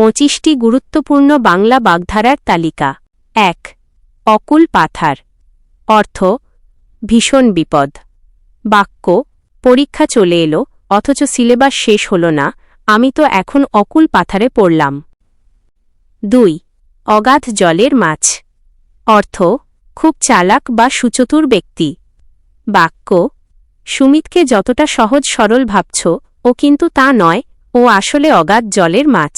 25টি গুরুত্বপূর্ণ বাংলা বাগধারার তালিকা। ১. অকুল পাথার। অর্থ ভীষণ বিপদ। বাক্য পরীক্ষা চলে এলো অথচ সিলেবাস শেষ হল না, আমি তো এখন অকুল পাথারে পড়লাম। ২. অগাধ জলের মাছ। অর্থ খুব চালাক বা সুচতুর ব্যক্তি। বাক্য সুমিতকে যতটা সহজ সরল ভাবছ ও কিন্তু তা নয়, ও আসলে অগাধ জলের মাছ।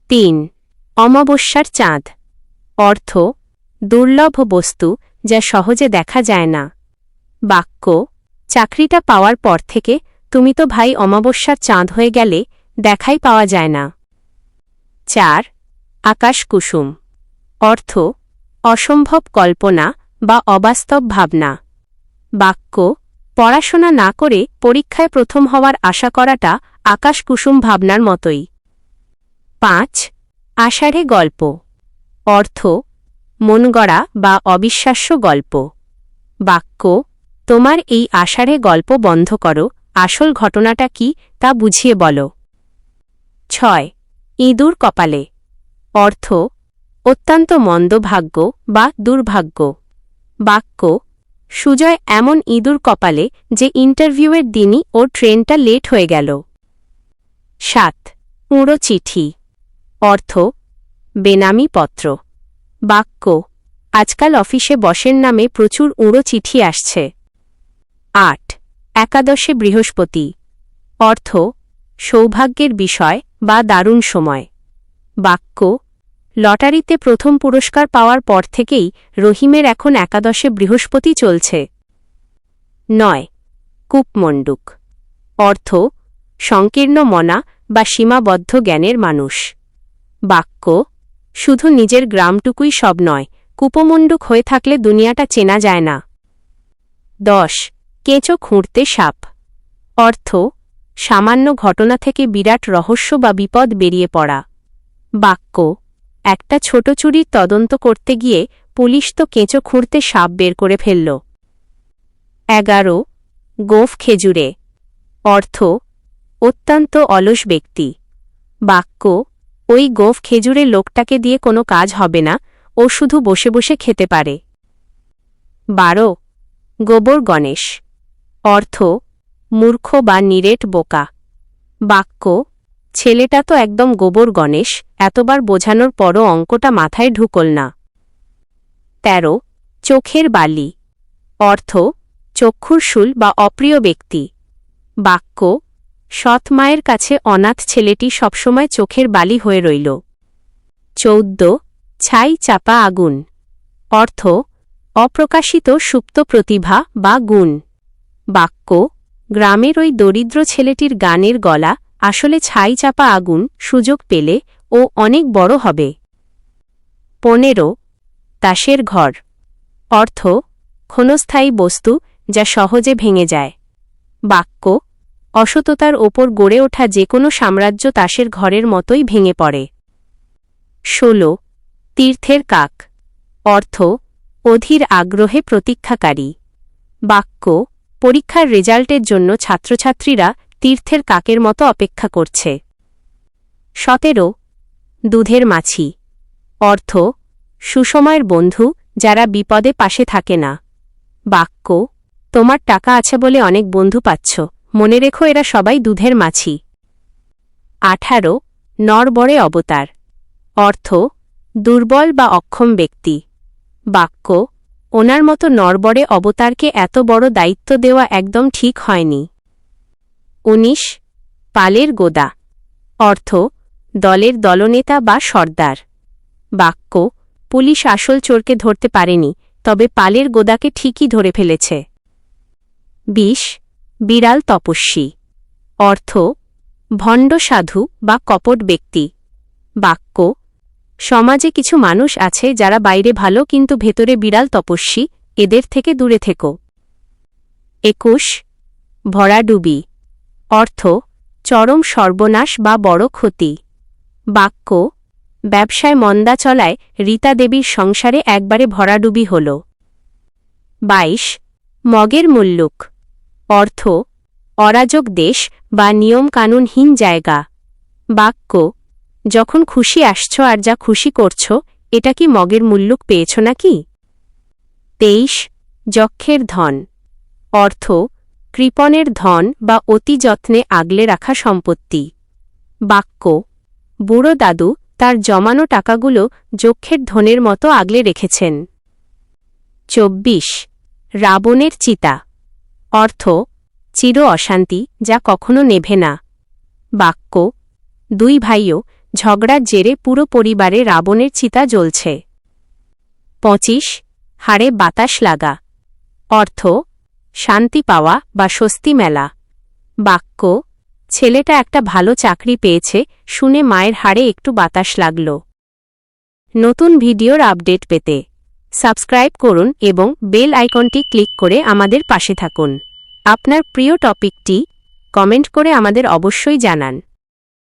৩. অমাবস্যার চাঁদ। অর্থ দুর্লভ বস্তু যা সহজে দেখা যায় না। বাক্য চাকরিটা পাওয়ার পর থেকে তুমি তো ভাই অমাবস্যার চাঁদ হয়ে গেলে, দেখাই পাওয়া যায় না। ৪. আকাশ কুসুম। অর্থ অসম্ভব কল্পনা বা অবাস্তব ভাবনা। বাক্য পড়াশোনা না করে পরীক্ষায় প্রথম হওয়ার আশা করাটা আকাশ কুসুম ভাবনার মতোই। ৫. আষাঢ়ে গল্প। অর্থ মনগড়া বা অবিশ্বাস্য গল্প। বাক্য তোমার এই আষাঢ়ে গল্প বন্ধ করো, আসল ঘটনাটা কি তা বুঝিয়ে বলো। ৬. ইঁদুর কপালে। অর্থ অত্যন্ত মন্দ ভাগ্য বা দুর্ভাগ্য। বাক্য সুজয় এমন ইঁদুর কপালে যে ইন্টারভিউয়ের দিনই ওর ট্রেনটা লেট হয়ে গেল। ৭. উড়ো চিঠি। অর্থ বেনামি পত্র। বাক্য আজকাল অফিসে বসের নামে প্রচুর উড়ো চিঠি আসছে। ৮. একাদশে বৃহস্পতি। অর্থ সৌভাগ্যের বিষয় বা দারুণ সময়। বাক্য লটারিতে প্রথম পুরস্কার পাওয়ার পর থেকেই রহিমের এখন একাদশে বৃহস্পতি চলছে। ৯. কূপমণ্ডুক। অর্থ সংকীর্ণ মনা বা সীমাবদ্ধ জ্ঞানের মানুষ। বাক্য শুধু নিজের গ্রামটুকুই সব নয়, কূপমণ্ডুক হয়ে থাকলে দুনিয়াটা চেনা যায় না। ১০. কেঁচো খুঁড়তে সাপ। অর্থ সামান্য ঘটনা থেকে বিরাট রহস্য বা বিপদ বেরিয়ে পড়া। বাক্য একটা ছোট চুরির তদন্ত করতে গিয়ে পুলিশ তো কেঁচো খুঁড়তে সাপ বের করে ফেলল। ১১. গোঁফ খেজুরে। অর্থ অত্যন্ত অলস ব্যক্তি। বাক্য ওই গোঁফ খেজুরে লোকটাকে দিয়ে কোনো কাজ হবে না, ও শুধু বসে বসে খেতে পারে। ১২. গোবর গণেশ। অর্থ মূর্খ বা নিরেট বোকা। বাক্য ছেলেটা তো একদম গোবর গণেশ, এতবার বোঝানোর পরও অঙ্কটা মাথায় ঢুকল না। ১৩. চোখের বালি। অর্থ চক্ষুর শুল বা অপ্রিয় ব্যক্তি। বাক্য সৎ মায়ের কাছে অনাথ ছেলেটি সবসময় চোখের বালি হয়ে রইল। ১৪. ছাই চাপা আগুন। অর্থ অপ্রকাশিত সুপ্ত প্রতিভা বা গুণ। বাক্য গ্রামের ওই দরিদ্র ছেলেটির গানের গলা আসলে ছাই চাপা আগুন, সুযোগ পেলে ও অনেক বড় হবে। ১৫. তাসের ঘর। অর্থ ক্ষণস্থায়ী বস্তু যা সহজে ভেঙে যায়। বাক্য অসততার ওপর গড়ে ওঠা যে কোনো সাম্রাজ্য তাসের ঘরের মতোই ভেঙে পড়ে। ১৬. তীর্থের কাক। অর্থ অধীর আগ্রহে প্রতীক্ষাকারী। বাক্য পরীক্ষার রেজাল্টের জন্য ছাত্রছাত্রীরা তীর্থের কাকের মতো অপেক্ষা করছে। ১৭. দুধের মাছি। অর্থ সুসময়ের বন্ধু যারা বিপদে পাশে থাকে না। বাক্য তোমার টাকা আছে বলে অনেক বন্ধু পাচ্ছ, মনে রেখো এরা সবাই দুধের মাছি। ১৮. নড়বড়ে অবতার। অর্থ দুর্বল বা অক্ষম ব্যক্তি। বাক্য ওনার মতো নড়বড়ে অবতারকে এত বড় দায়িত্ব দেওয়া একদম ঠিক হয়নি। ১৯. পালের গোদা। অর্থ দলের দলনেতা বা সর্দার। বাক্য পুলিশ আসল চোরকে ধরতে পারেনি, তবে পালের গোদাকে ঠিকই ধরে ফেলেছে। ২০. বিড়াল তপস্বী। অর্থ ভণ্ড সাধু বা কপট ব্যক্তি। বাক্য সমাজে কিছু মানুষ আছে যারা বাইরে ভালো কিন্তু ভেতরে বিড়াল তপস্বী, এদের থেকে দূরে থেকো। ২১. ভরাডুবি। অর্থ চরম সর্বনাশ বা বড় ক্ষতি। বাক্য ব্যবসায় মন্দা চলায় রীতা দেবীর সংসারে একবারে ভরাডুবি হল। ২২. মগের মুল্লুক। অর্থ অরাজক দেশ বা নিয়মকানুনহীন জায়গা। বাক্য যখন খুশি আসছ আর যা খুশি করছ, এটা কি মগের মুল্লুক পেয়েছ নাকি? 23 যক্ষের ধন। অর্থ কৃপণের ধন বা অতি যত্নে আগলে রাখা সম্পত্তি। বাক্য বুড়ো দাদু তার জমানো টাকাগুলো যক্ষের ধনের মতো আগলে রেখেছেন। 24 রাবণের চিতা। অর্থ চির অশান্তি যা কখনো নেভে না। বাক্য দুই ভাইও ঝগড়ার জেরে পুরো পরিবারে রাবণের চিতা জ্বলছে। 25 হাড়ে বাতাস লাগা। অর্থ শান্তি পাওয়া বা স্বস্তি মেলা। বাক্য ছেলেটা একটা ভালো চাকরি পেয়েছে শুনে মায়ের হাড়ে একটু বাতাস লাগল। নতুন ভিডিওর আপডেট পেতে সাবস্ক্রাইব করুন এবং বেল আইকনটি ক্লিক করে আমাদের পাশে থাকুন। আপনার প্রিয় টপিকটি কমেন্ট করে আমাদের অবশ্যই জানান।